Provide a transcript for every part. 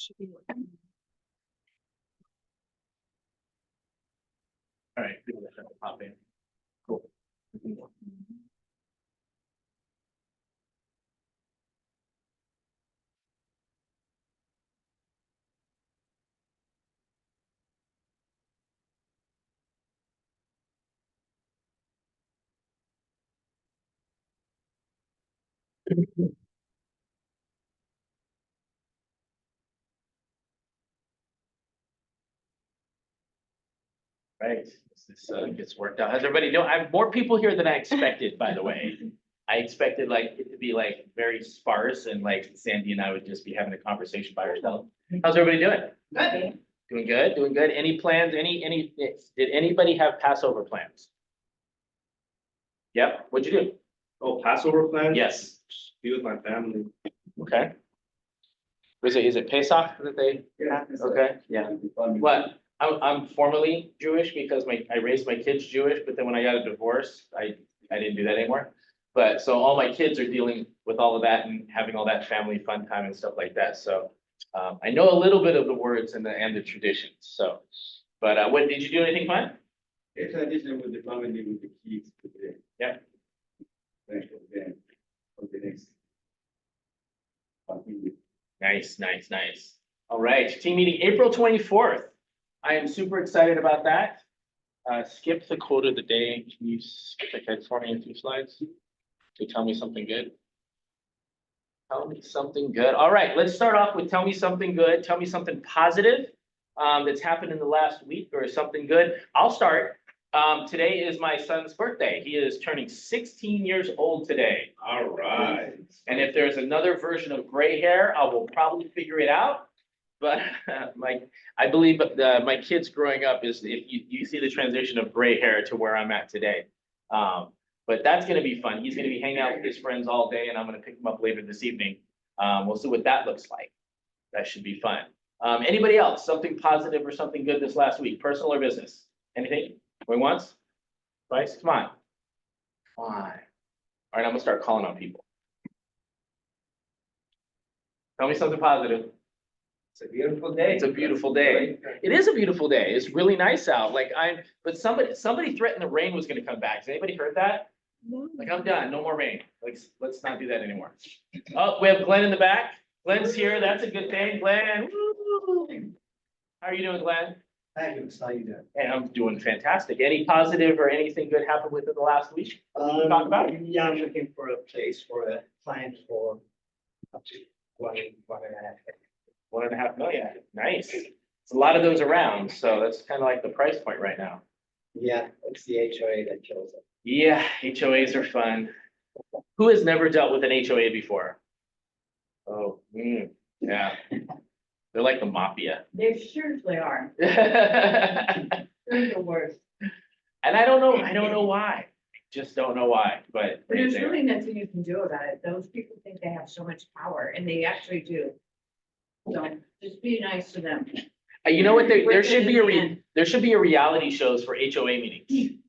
All right, people that pop in. Cool. Right, this gets worked out. How's everybody doing? I have more people here than I expected, by the way. I expected like it to be like very sparse and like Sandy and I would just be having a conversation by ourselves. How's everybody doing? Good. Doing good, doing good. Any plans? Did anybody have Passover plans? Yep, what'd you do? Oh, Passover plans? Yes, Be with my family. okay. Is it Pesach that they? Yeah. Okay, yeah. What? I'm formally Jewish because I raised my kids Jewish, but then when I got a divorce, I didn't do that anymore. But so all my kids are dealing with all of that and having all that family fun time and stuff like that. So I know a little bit of the words and the traditions. So, but what did you do anything fun? It's addition with the family, with the kids today. Yeah. Thanks for them. For the next. Nice, nice, nice. All right, team meeting April 24th. I am super excited about that. Skip the quote of the day. Can you skip ahead for me a few slides? To tell me something good. Tell me something good. All right, let's start off with tell me something good. Tell me something positive that's happened in the last week or something good. I'll start. Today is my son's birthday. He is turning 16 years old today. All right. And if there's another version of gray hair, I will probably figure it out. But I believe my kids growing up is if you see the transition of gray hair to where I'm at today. But that's gonna be fun. He's gonna be hanging out with his friends all day and I'm gonna pick him up later this evening. We'll see what that looks like. That should be fun. Anybody else, something positive or something good this last week, personal or business? Anything? Going once? Twice? Come on. Come on. All right, I'm gonna start calling on people. Tell me something positive. It's a beautiful day. It's a beautiful day. It is a beautiful day. It's really nice out. But somebody threatened the rain was gonna come back. Has anybody heard that? Like, I'm done. No more rain. Like, let's not do that anymore. Oh, we have Glenn in the back. Glenn's here. That's a good thing. Glenn. Woo. How are you doing, Glenn? Thanks, how you doing? Hey, I'm doing fantastic. Any positive or anything good happened within the last week? Talk about it. Yeah, I'm looking for a place for a client for up to one and a half. 1.5 million. Nice. There's a lot of those around, so that's kind of like the price point right now. Yeah, it's the HOA that kills it. Yeah, HOAs are fun. Who has never dealt with an HOA before? Oh, yeah. They're like the mafia. They seriously are. And They're the worst. I don't know why. Just don't know why, but But there's they- really nothing you can do about it. Those people think they have so much power and they actually do. So just be nice to them. You know what, there should be Within there should be a reality shows for HOA meetings.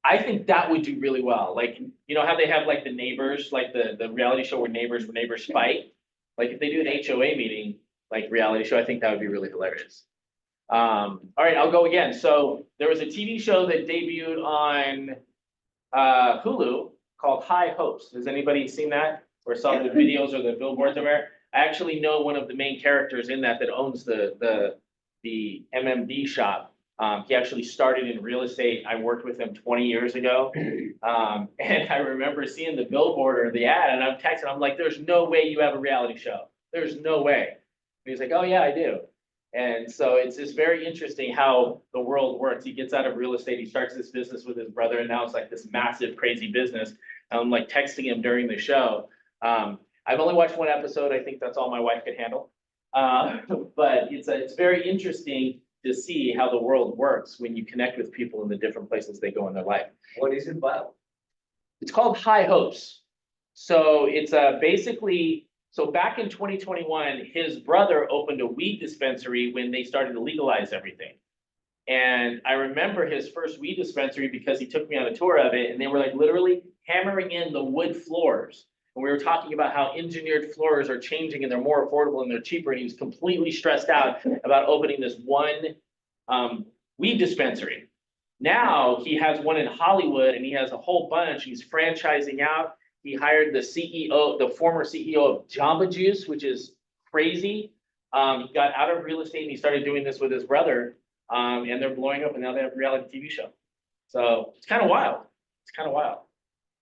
I think that would do really well, like, you know how they have like the neighbors, like the reality show where neighbors fight? Like if they do an HOA meeting, like reality show, I think that would be really hilarious. All right, I'll go again. So there was a TV show that debuted on Hulu called High Hopes. Has anybody seen that or saw the videos or the billboards everywhere? I actually know one of the main characters in that owns the MMD shop. He actually started in real estate. I worked with him 20 years ago. And I remember seeing the billboard or the ad and I'm texting, I'm like, there's no way you have a reality show. There's no way. And he's like, oh yeah, I do. And so it's just very interesting how the world works. He gets out of real estate, he starts this business with his brother, and now it's like this massive, crazy business. I'm like texting him during the show. I've only watched one episode. I think that's all my wife could handle. But it's very interesting to see how the world works when you connect with people in the different places they go in their life. What is it about? It's called High Hopes. So it's basically, so back in 2021, his brother opened a weed dispensary when they started to legalize everything. And I remember his first weed dispensary because he took me on a tour of it and they were like literally hammering in the wood floors. And we were talking about how engineered floors are changing and they're more affordable and they're cheaper. And he was completely stressed out about opening this one weed dispensary. Now he has one in Hollywood and he has a whole bunch. He's franchising out. He hired the CEO, the former CEO of Jamba Juice, which is crazy. He got out of real estate and he started doing this with his brother. And they're blowing up and now they have a reality TV show. So it's kind of wild. It's kind of wild.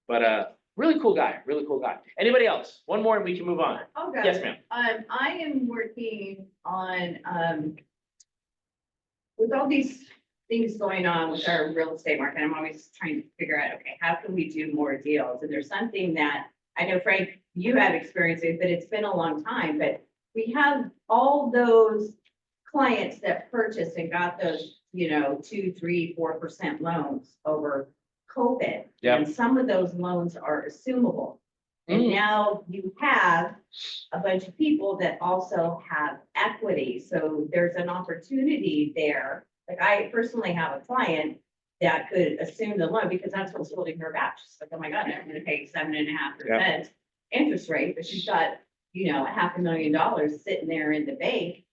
But really cool guy, really cool guy. Anybody else? One more and we can move on. Okay. Yes, ma'am. I am working on, with all these things going on with our real estate market, I'm always trying to figure out, okay, how can we do more deals? And there's something that I know, Frank, you have experience with, but it's been a long time, but we have all those clients that purchased and got those, 2, 3, 4% loans over COVID. Yep. And some of those loans are assumable. And Mm. now you have a bunch of people that also have equity. So there's an opportunity there. Like I personally have a client that could assume the loan because that's what's holding her back. She's like, oh my God, I'm gonna pay 7.5% interest rate, but she's got, $500,000 sitting there in the bank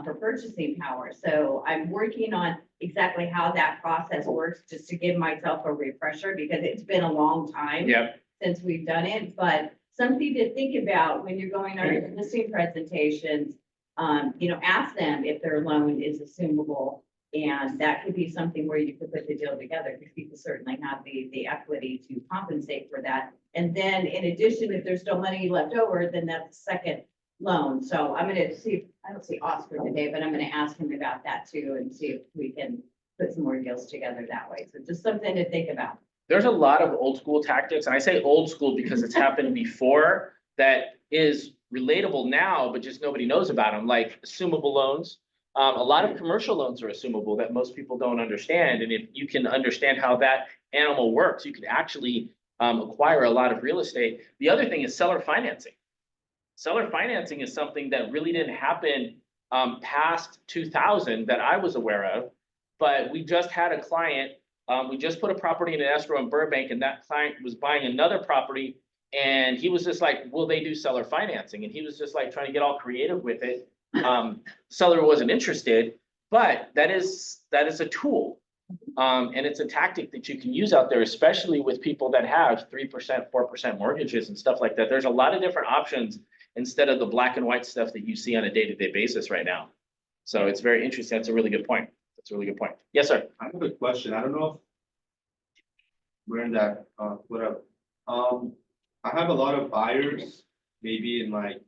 for purchasing power. So I'm working on exactly how that process works, just to give myself a refresher because it's been a long time Yep. since we've done it, but something to think about when you're going on your listing presentations. Ask them if their loan is assumable, and that could be something where you could put the deal together, because people certainly have the equity to compensate for that. And then in addition, if there's still money left over, then that's a second loan. So I'm gonna see, I don't see Oscar today, but I'm gonna ask him about that too, and see if we can put some more deals together that way. So just something to think about. There's a lot of old school tactics, and I say old school because it's happened before that is relatable now, but just nobody knows about them, like assumable loans. A lot of commercial loans are assumable that most people don't understand. And if you can understand how that animal works, you can actually acquire a lot of real estate. The other thing is seller financing. Seller financing is something that really didn't happen past 2000 that I was aware of, but we just had a client. We just put a property in an escrow in Burbank, and that client was buying another property, and he was just like, will they do seller financing? And he was just like trying to get all creative with it. Seller wasn't interested, but that is a tool. And it's a tactic that you can use out there, especially with people that have 3%, 4% mortgages and stuff like that. There's a lot of different options instead of the black and white stuff that you see on a day-to-day basis right now. So it's very interesting. That's a really good point. That's a really good point. Yes, sir. I have a question. I don't know if we're in that, whatever. I have a lot of buyers, maybe in like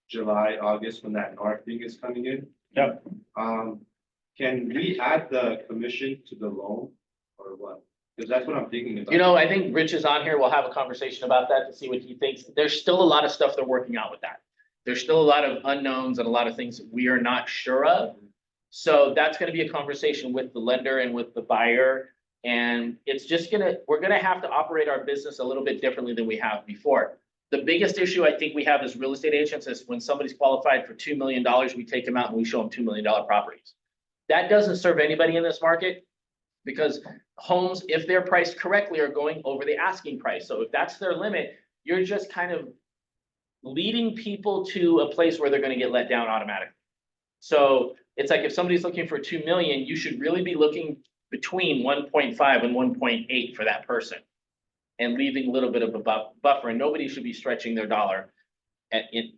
July, August, when that north thing is coming in. Yep. Can we add the commission to the loan or what? Because that's what I'm thinking about. I think Rich is on here. We'll have a conversation about that to see what he thinks. There's still a lot of stuff they're working out with that. There's still a lot of unknowns and a lot of things that we are not sure of. So that's gonna be a conversation with the lender and with the buyer. And it's just we're gonna have to operate our business a little bit differently than we have before. The biggest issue I think we have as real estate agents is when somebody's qualified for $2 million, we take them out and we show them $2 million properties. That doesn't serve anybody in this market because homes, if they're priced correctly, are going over the asking price. So if that's their limit, you're just kind of leading people to a place where they're gonna get let down automatically. So it's like if somebody's looking for 2 million, you should really be looking between 1.5 and 1.8 for that person and leaving a little bit of a buffer, and nobody should be stretching their dollar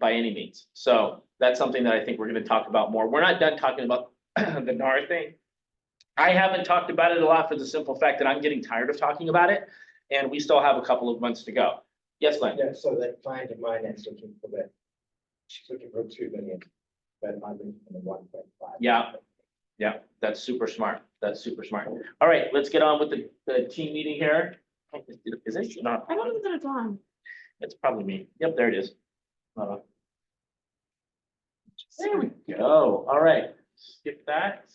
by any means. So that's something that I think we're gonna talk about more. We're not done talking about the NAR thing. I haven't talked about it a lot for the simple fact that I'm getting tired of talking about it, and we still have a couple of months to go. Yes, Glenn? Yeah, so that client of mine is looking for that, she's looking for 2 million, but I'm looking for the 1.5. Yeah, that's super smart. That's super smart. All right, let's get on with the team meeting here. Is it not? I don't know that it's on. It's probably me. Yep, there it is. There we go. All right, skip that.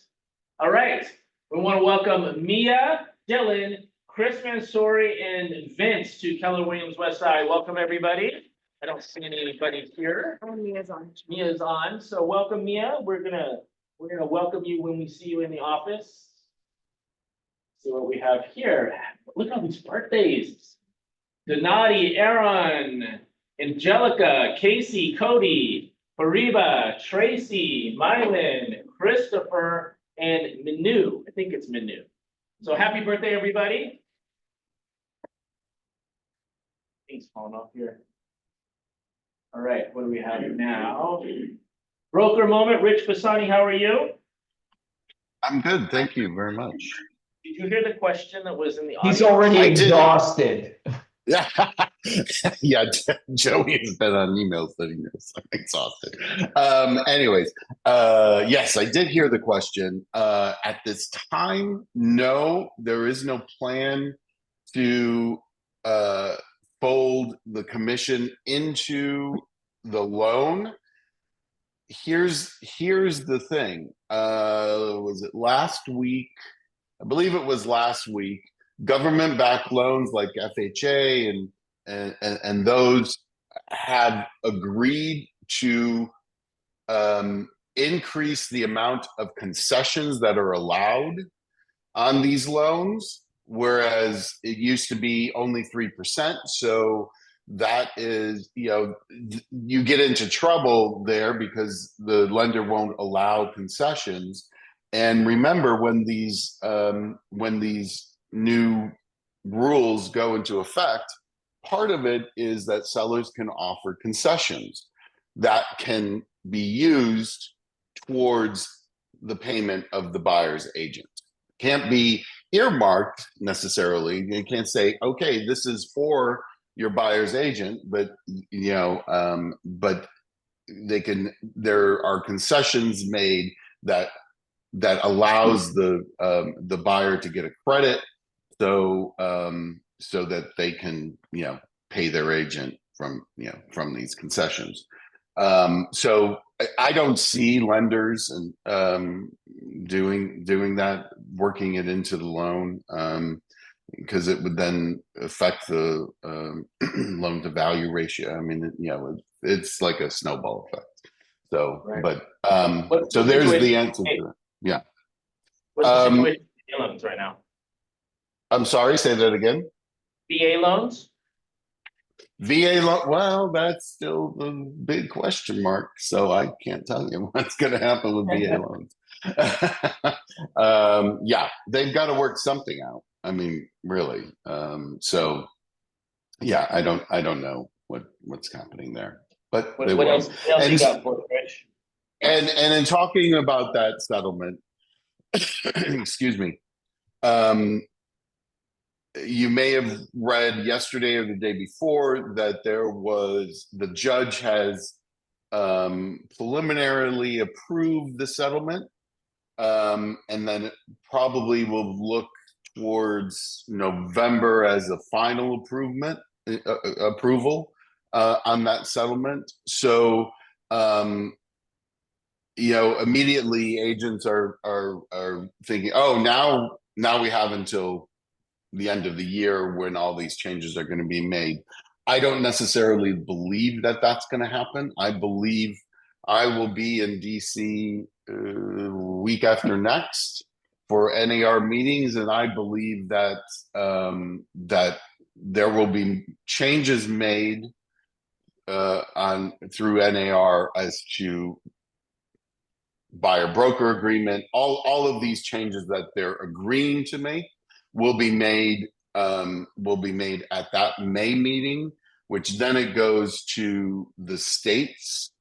All right, we want to welcome Mia, Dylan, Chris Mansouri, and Vince to Keller Williams Westside. Welcome, everybody. I don't see anybody here. Oh, Mia's on. Mia's on, so welcome, Mia. We're gonna welcome you when we see you in the office. See what we have here. Look at all these birthdays. Donati, Aaron, Angelica, Casey, Cody, Fariba, Tracy, Mylan, Christopher, and Manu. I think it's Manu. So happy birthday, everybody. Things falling off here. All right, what do we have now? Broker moment, Rich Basani, how are you? I'm good, thank you very much. Did you hear the question that was in the He's audience? already I did. exhausted. Yeah, yeah. Joey has been on emails that he knows I'm exhausted. Anyways, yes, I did hear the question. At this time, no, there is no plan to fold the commission into the loan. Here's the thing. Was it last week? I believe it was last week. Government-backed loans like FHA and those have agreed to increase the amount of concessions that are allowed on these loans, whereas it used to be only 3%. So that is, you get into trouble there because the lender won't allow concessions. And remember, when these new rules go into effect, part of it is that sellers can offer concessions that can be used towards the payment of the buyer's agent. Can't be earmarked necessarily. You can't say, okay, this is for your buyer's agent, but but they can. There are concessions made that allows the buyer to get a credit, so that they can pay their agent from these concessions. So I don't see lenders doing that, working it into the loan, because it would then affect the loan to value ratio. I mean, it's like a snowball effect. So, Right. but so there's the answer to it. Yeah. What's the situation with VA loans right now? I'm sorry, say that again. VA loans? VA loan, well, that's still the big question mark. So I can't tell you what's going to happen with VA loans. Yeah, they've got to work something out. I mean, really. So yeah, I don't know what's happening there, but What else you got for it, Rich? And in talking about that settlement, excuse me, you may have read yesterday or the day before that the judge has preliminarily approved the settlement, and then it probably will look towards November as a final approval on that settlement. So immediately agents are thinking, oh, now we have until the end of the year when all these changes are going to be made. I don't necessarily believe that that's going to happen. I believe I will be in DC week after next for NAR meetings, and I believe that that there will be changes made through NAR as to buyer broker agreement. All of these changes that they're agreeing to make will be made at that May meeting, which then it goes to the states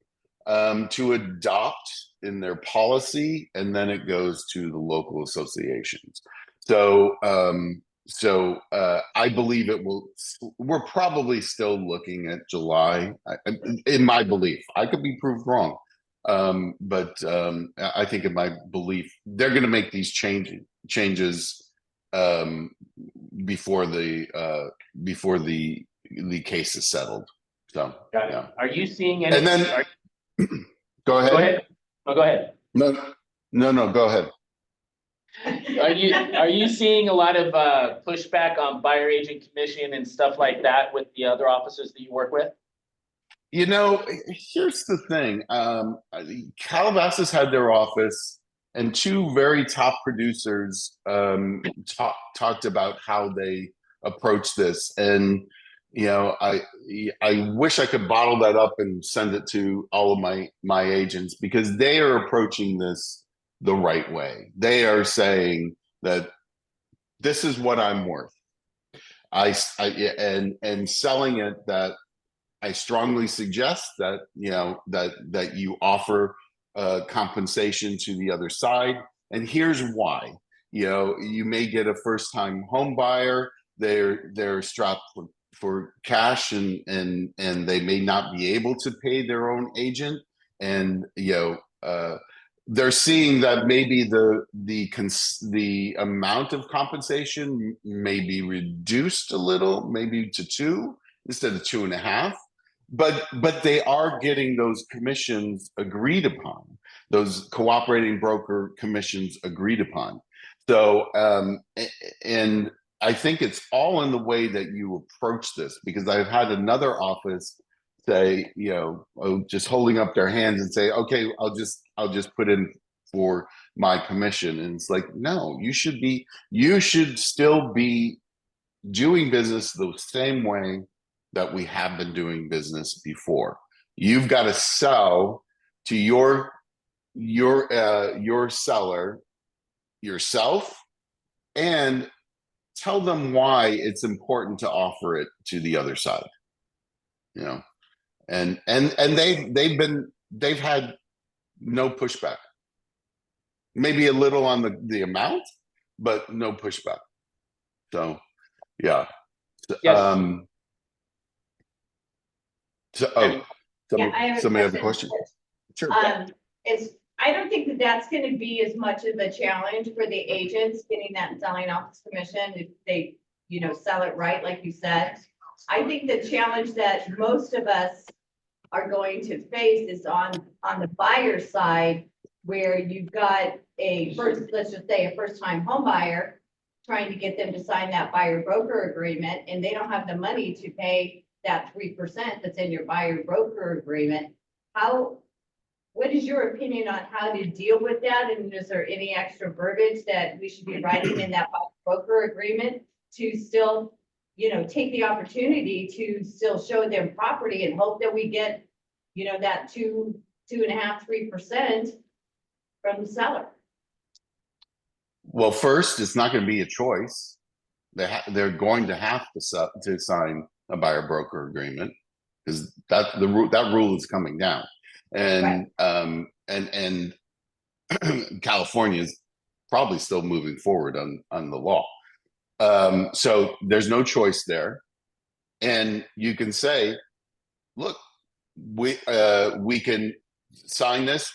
to adopt in their policy, and then it goes to the local associations. So I believe it will. We're probably still looking at July, in my belief. I could be proved wrong, but I think in my belief they're going to make these changes before the case is settled. So Got it. yeah. Are you seeing any? And then go ahead. Go ahead. No, go ahead. No, go ahead. Are you seeing a lot of pushback on buyer agent commission and stuff like that with the other officers that you work with? Here's the thing. Calabasas had their office, and two very top producers talked about how they approach this. And you know, I wish I could bottle that up and send it to all of my agents, because they are approaching this the right way. They are saying that this is what I'm worth. And selling it, that I strongly suggest that, you know, that you offer compensation to the other side. And here's why. You know, you may get a first-time home buyer. They're strapped for cash, and they may not be able to pay their own agent. And you know, they're seeing that maybe the amount of compensation may be reduced a little, maybe to 2 instead of 2.5. But they are getting those commissions agreed upon, those cooperating broker commissions agreed upon. So and I think it's all in the way that you approach this, because I've had another office say, you know, just holding up their hands and say, okay, I'll just put in for my commission. And it's like, no, you should still be doing business the same way that we have been doing business before. You've got to sell to your seller yourself, and tell them why it's important to offer it to the other side. You know, and they've had no pushback. Maybe a little on the amount, but no pushback. So yeah. Yes. So, Yeah, I have a somebody has a question? Sure. I don't think that that's gonna be as much of a challenge for the agents getting that selling office commission if they, you know, sell it right, like you said. I think the challenge that most of us are going to face is on the buyer side, where you've got let's just say a first-time home buyer trying to get them to sign that buyer broker agreement, and they don't have the money to pay that 3% that's in your buyer broker agreement. What is your opinion on how to deal with that? And is there any extra verbiage that we should be writing in that broker agreement to still, you know, take the opportunity to still show them property and hope that we get, you know, that 2.5%, 3% from the seller? Well, first, it's not going to be a choice. They're going to have to sign a buyer broker agreement, because that rule is coming down. And Right. And California is probably still moving forward on the law. So there's no choice there. And you can say, look, we can sign this.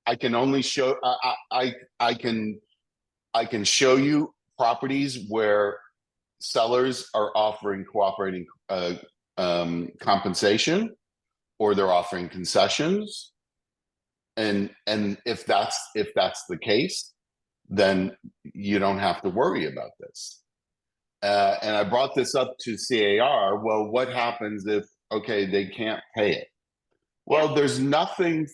I can only show I can show you properties where sellers are offering cooperating compensation, or they're offering concessions. And if that's the case, then you don't have to worry about this. And I brought this up to CAR. Well, what happens if, okay, they can't pay it? Well, there's nothing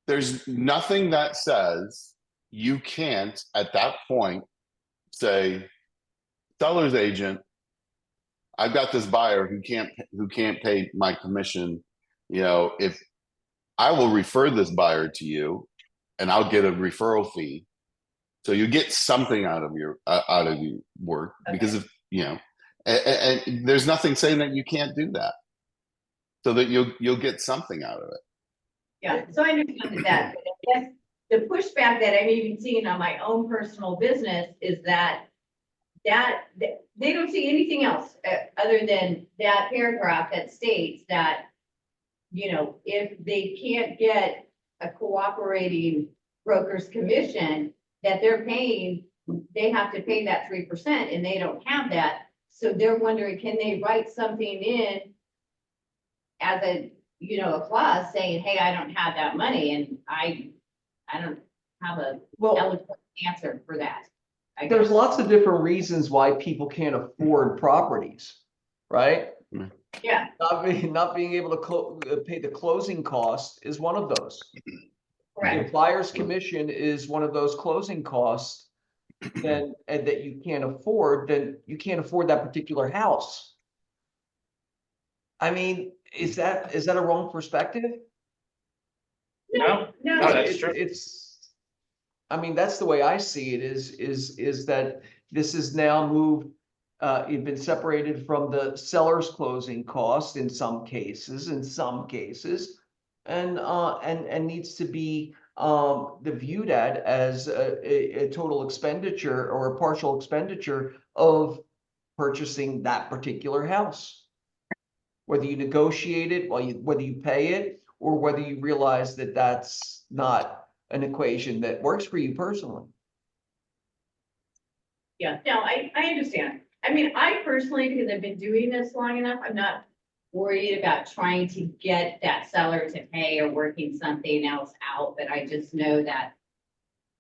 that says you can't at that point say, seller's agent, I've got this buyer who can't pay my commission. You know, if I will refer this buyer to you, and I'll get a referral fee, so you get something out of your work. Okay. Because of, you know, and there's nothing saying that you can't do that, so that you'll get something out of it. Yeah, so I understand that. But I guess the pushback that I'm even seeing on my own personal business is that they don't see anything else other than that paragraph that states that, you know, if they can't get a cooperating broker's commission that they're paying, they have to pay that 3%, and they don't have that. So they're wondering, can they write something in as a, you know, a clause saying, hey, I don't have that money, and I don't have a eloquent answer for that. There's lots of different reasons why people can't afford properties, right? Yeah. Not being able to pay the closing cost is one of those. Correct. If buyer's commission is one of those closing costs, and that you can't afford, then you can't afford that particular house. I mean, is that a wrong perspective? No, No, no, that's It's, true. I mean, that's the way I see it is that this is now moved, it's been separated from the seller's closing cost in some cases, and needs to be, the viewed at as a total expenditure or a partial expenditure of purchasing that particular house. Whether you negotiate it, whether you pay it, or whether you realize that that's not an equation that works for you personally. yeah, no, I understand. I mean, I personally, because I've been doing this long enough, I'm not worried about trying to get that seller to pay or working something else out, but I just know that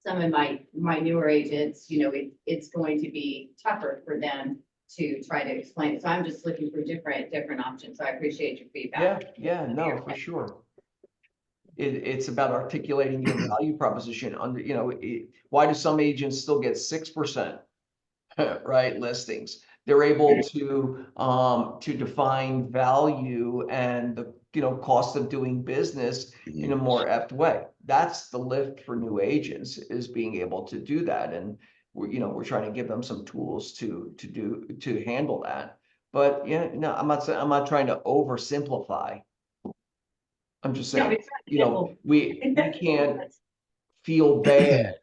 some of my newer agents, it's going to be tougher for them to try to explain it. So I'm just looking for different options. So I appreciate your Yeah, feedback. yeah, no, for sure. It's about articulating your value proposition under, why do some agents still get 6%? Right, listings. They're able to define value and the, cost of doing business in a more apt way. That's the lift for new agents, is being able to do that. And we're trying to give them some tools to handle that. But yeah, no, I'm not trying to oversimplify. I'm just No, saying, it's not simple. we can't feel bad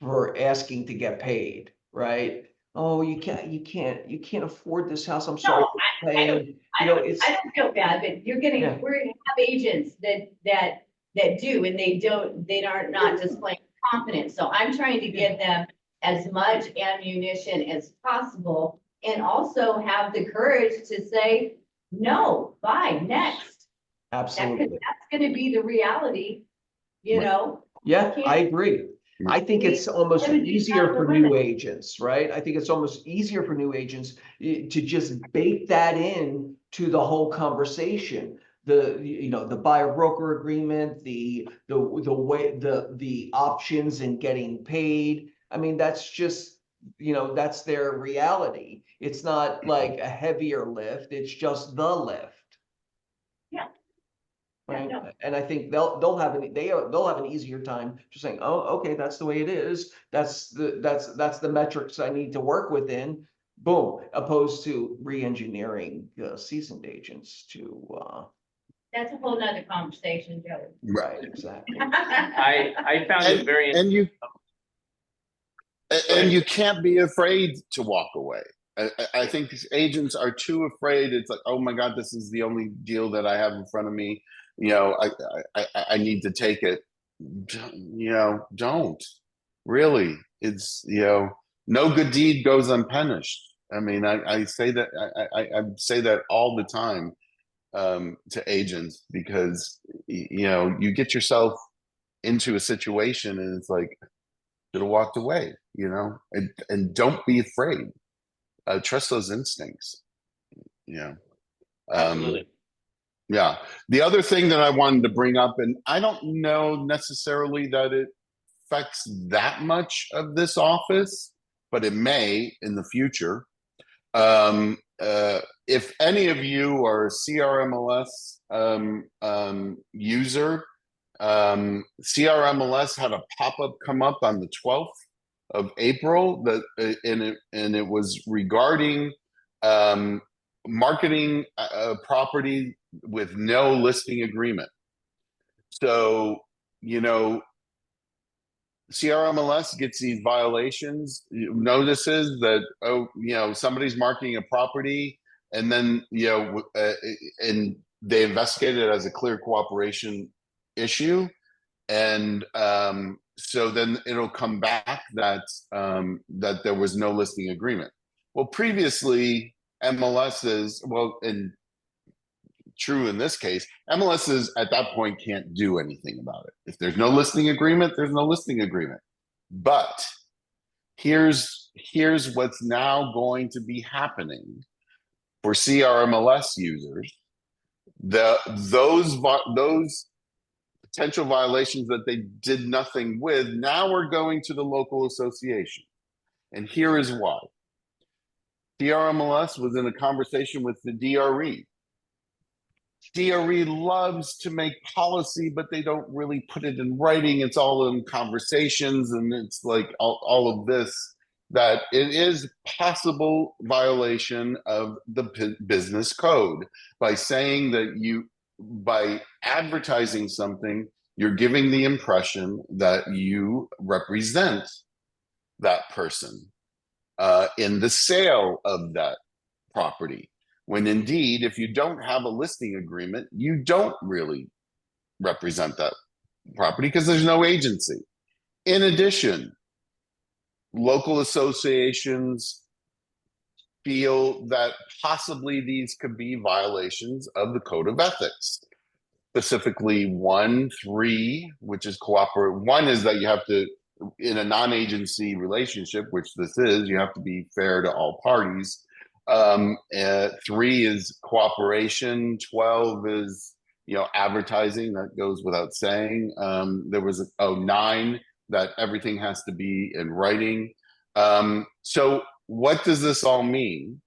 for asking to get paid, right? Oh, you can't afford this house. I'm sorry No, for I don't, paying. It's, I don't feel bad, but yeah, we're gonna have agents that do, and they are not displaying confidence. So I'm trying to give them as much ammunition as possible and also have the courage to say, no, bye, next. absolutely. That's gonna be the reality, you Right. know? Yeah, I Can't agree. I think it's we almost limit easier the for new limit. agents, right? I think it's almost easier for new agents to just bake that in to the whole conversation. The buyer broker agreement, the way, the options in getting paid. I mean, that's just, that's their reality. It's not like a heavier lift, it's just the lift. Yeah. Right, No. and I think they'll have an easier time just saying, oh, okay, that's the way it is. That's the metrics I need to work within. Boom, opposed to re-engineering seasoned agents to That's a whole nother conversation, Joe. right, exactly. I found it And, very. and you, Go and ahead. you can't be afraid to walk away. I think these agents are too afraid. It's like, oh my God, this is the only deal that I have in front of me. I need to take it. Don't really. It's, no good deed goes unpunished. I mean, I say that, I say that all the time to agents, because, you get yourself into a situation and it's like, should have walked away, and don't be afraid. Trust those instincts. You know. Um, Absolutely. yeah. The other thing that I wanted to bring up, and I don't know necessarily that it affects that much of this office, but it may in the future. If any of you are a CRMLS user, CRMLS had a pop-up come up on the 12th of April and it was regarding marketing a property with no listing agreement. So, CRMLS gets these violations, notices that, somebody's marketing a property, and then, and they investigate it as a clear cooperation issue. And so then it'll come back that that there was no listing agreement. Well, previously MLSs, and true in this case, MLSs at that point can't do anything about it. If there's no listing agreement, there's no listing agreement. But here's what's now going to be happening for CRMLS users. Those potential violations that they did nothing with now are going to the local association. And here is why. CRMLS was in a conversation with the DRE. DRE loves to make policy, but they don't really put it in writing. It's all in conversations, and it's like all of this, that it is possible violation of the business code by saying that by advertising something, you're giving the impression that you represent that person in the sale of that property. When indeed, if you don't have a listing agreement, you don't really represent that property because there's no agency. In addition, local associations feel that possibly these could be violations of the code of ethics. Specifically 1.3, which is cooperate. One is that you have to, in a non-agency relationship, which this is, you have to be fair to all parties. 3 is cooperation. 12 is, advertising. That goes without saying. There was 9 that everything has to be in writing. So what does this all mean?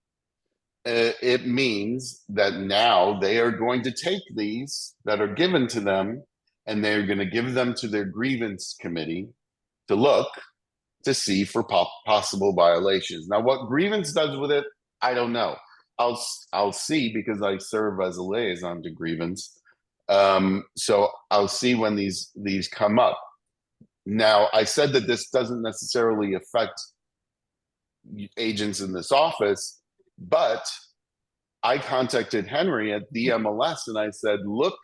It means that now they are going to take these that are given to them, and they're going to give them to their grievance committee to look to see for possible violations. Now, what grievance does with it, I don't know. I'll see, because I serve as a liaison to grievance. So I'll see when these come up. Now, I said that this doesn't necessarily affect agents in this office, but I contacted Henry at the MLS and I said, look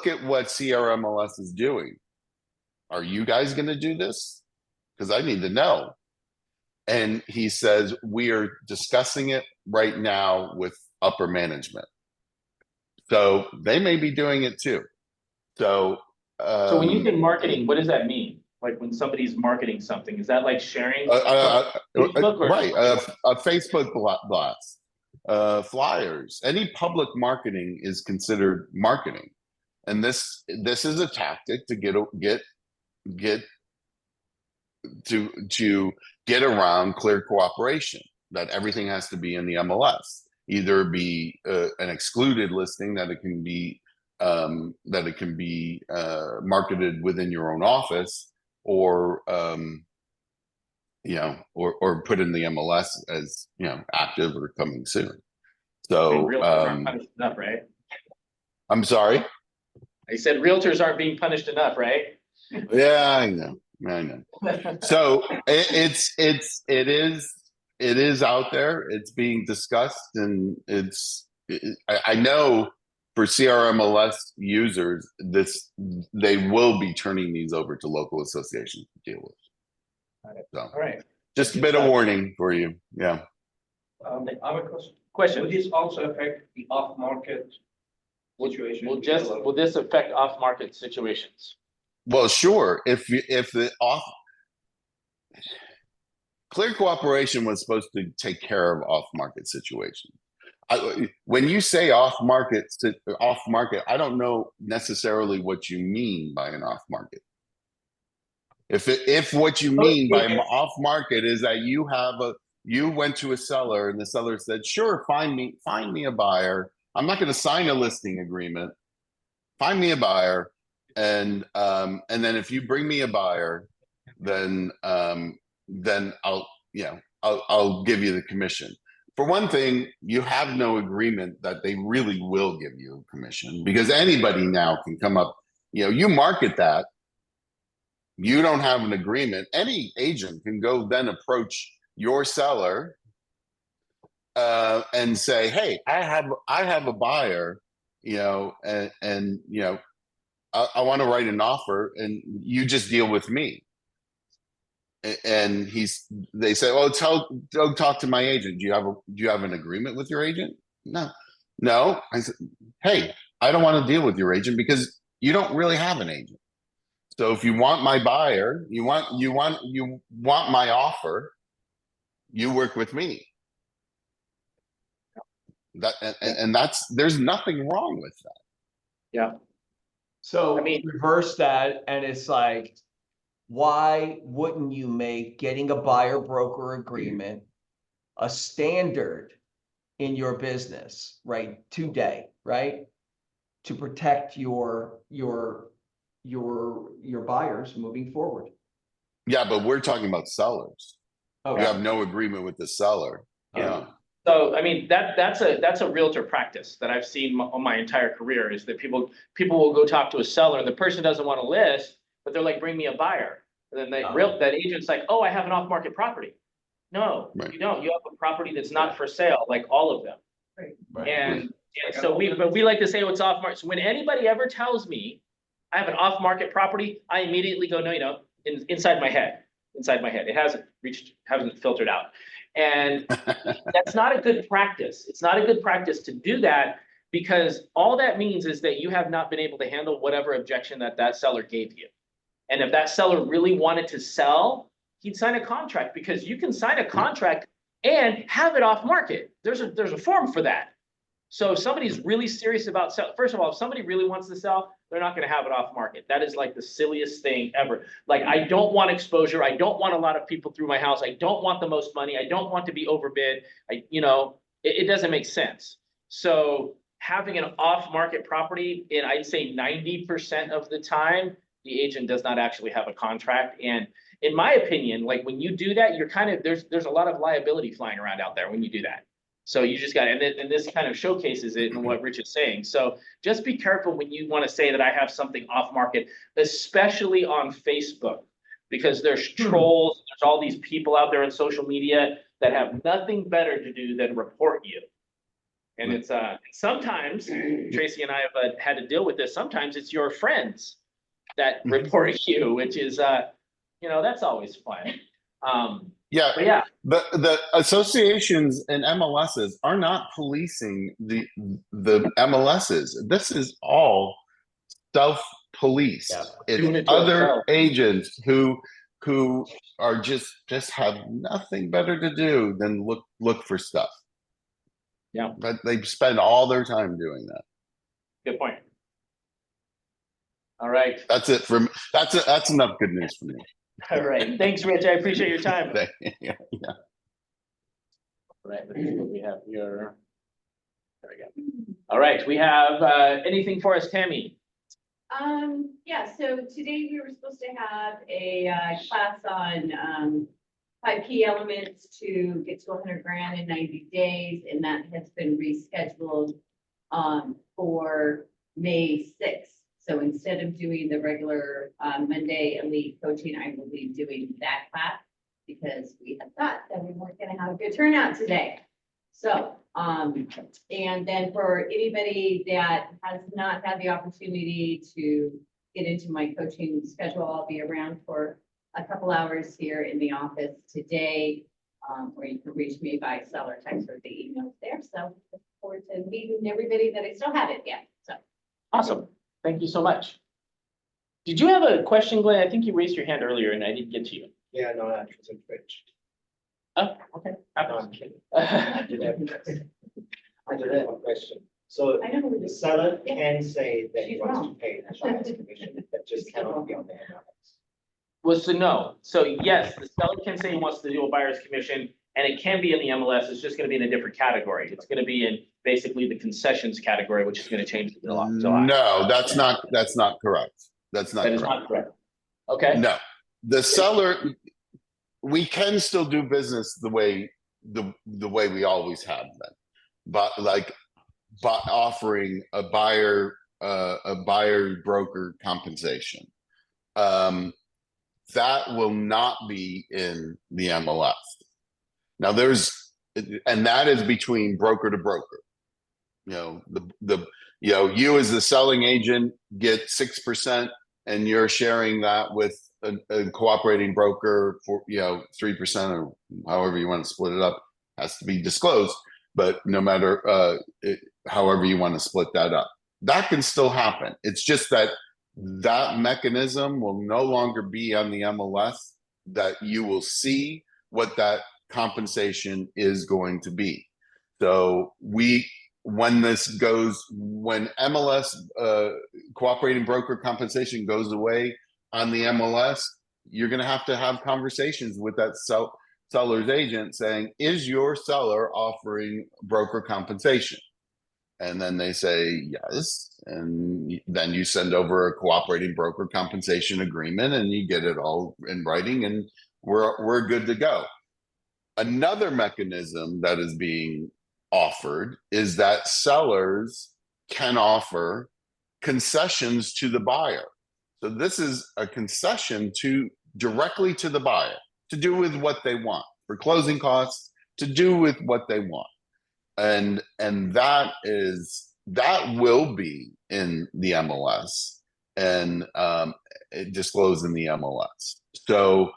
at what CRMLS is doing. Are you guys going to do this? Because I need to know. And he says, we are discussing it right now with upper management. So they may be doing it too. So when you say marketing, what does that mean? Like when somebody's marketing something, is that like sharing? Facebook or right, a Facebook blast, flyers, any public marketing is considered marketing. And this is a tactic to get around clear cooperation, that everything has to be in the MLS, either be an excluded listing, that it can be marketed within your own office, or or put in the MLS as active or coming soon. So realtors aren't punished enough, right? I'm sorry. I said realtors aren't being punished enough, right? Yeah, I know. So it is out there. It's being discussed, and I know for CRMLS users, they will be turning these over to local associations to deal with. So, all right. Just a bit of warning for you. Yeah. I have a Question. Will this also affect the off-market situation? Will this affect off-market situations? Well, sure. If the clear cooperation was supposed to take care of off-market situations. When you say off-market, I don't know necessarily what you mean by an off-market. If what you mean by off-market is that you went to a seller and the seller said, sure, find me a buyer. I'm not going to sign a listing agreement. Find me a buyer. And then if you bring me a buyer, then I'll give you the commission. For one thing, you have no agreement that they really will give you a commission, because anybody now can come up, you market that. You don't have an agreement. Any agent can go then approach your seller and say, hey, I have a buyer, and I want to write an offer, and you just deal with me. And they say, oh, go talk to my agent. Do you have an agreement with your agent? No. I said, hey, I don't want to deal with your agent because you don't really have an agent. So if you want my buyer, you want my offer, you work with me. There's nothing wrong with that. Yeah. So I mean, reverse that, and it's like, why wouldn't you make getting a buyer broker agreement a standard in your business, right? Today, right? to protect your buyers moving forward. Yeah, but we're talking about sellers. You Okay. have no agreement with the seller. Yeah. So, I mean, that's a realtor practice that I've seen on my entire career, is that people will go talk to a seller and the person doesn't want to list, but they're like, bring me a buyer. And then that agent's like, oh, I have an off-market property. No, Right. you don't. You have a property that's not for sale, like all of them. Right. And so we like to say, oh, it's off market. So when anybody ever tells me I have an off-market property, I immediately go, no, inside my head. It hasn't filtered out. And that's not a good practice. It's not a good practice to do that, because all that means is that you have not been able to handle whatever objection that seller gave you. And if that seller really wanted to sell, he'd sign a contract, because you can sign a contract and have it off market. There's a form for that. So if somebody's really serious about first of all, if somebody really wants to sell, they're not going to have it off market. That is like the silliest thing ever. Like, I don't want exposure. I don't want a lot of people through my house. I don't want the most money. I don't want to be overbid. It doesn't make sense. So having an off market property, and I'd say 90% of the time, the agent does not actually have a contract. And in my opinion, like, when you do that, you're kind of, there's a lot of liability flying around out there when you do that. So you just got, and this kind of showcases it in what Rich is saying. So just be careful when you want to say that I have something off market, especially on Facebook, because there's trolls, there's all these people out there on social media that have nothing better to do than report you. And it's sometimes, Tracy and I have had to deal with this. Sometimes it's your friends that report you, which is that's always fun. Yeah, But yeah, the associations and MLSs are not policing the MLSs. This is all self-police. Yeah. Doing it It's to other ourselves. agents who are just have nothing better to do than look for stuff. Yeah. But they spend all their time doing that. Good point. All right. That's it for me. That's enough good news for me. All right. Thanks, Rich. I appreciate your time. Yeah. All right. Let's see what we have here. There we go. All right. We have anything for us, Tammy? Yeah, so today we were supposed to have a class on 5 key elements to get to 100 grand in 90 days, and that has been rescheduled for May 6th. So instead of doing the regular Monday elite coaching, I will be doing that class, because we had thought that we weren't going to have a good turnout today. So, and then for anybody that has not had the opportunity to get into my coaching schedule, I'll be around for a couple hours here in the office today, or you can reach me by cell or text, or the emails there. So look forward to meeting everybody that I still haven't yet. So Awesome. Thank you so much. Did you have a question, Glenn? I think you raised your hand earlier and I didn't get to you. Yeah, no, that was a Twitch. Oh, okay. No, I'm kidding. I did have a question. So I know who the this is. seller Yeah. can say that he She's wants wrong. to pay the buyer's commission, but just cannot be on the MLS. Was to no. So yes, the seller can say he wants to do a buyer's commission, and it can be in the MLS. It's just going to be in a different category. It's going to be in basically the concessions category, which is going to change in July. No, that's not correct. That's not That is correct. not correct. Okay. No, the seller, we can still do business the way we always have been, but offering a buyer broker compensation. That will not be in the MLS. Now and that is between broker to broker. You as the selling agent get 6%, and you're sharing that with a cooperating broker for 3%, or however you want to split it up, has to be disclosed. But no matter however you want to split that up, that can still happen. It's just that mechanism will no longer be on the MLS, that you will see what that compensation is going to be. So when MLS cooperating broker compensation goes away on the MLS, you're going to have conversations with that seller's agent saying, is your seller offering broker compensation? And then they say yes, and then you send over a cooperating broker compensation agreement, and you get it all in writing, and we're good to go. Another mechanism that is being offered is that sellers can offer concessions to the buyer. So this is a concession directly to the buyer to do with what they want for closing costs, to do with what they want. And that will be in the MLS and it disclosed in the MLS. So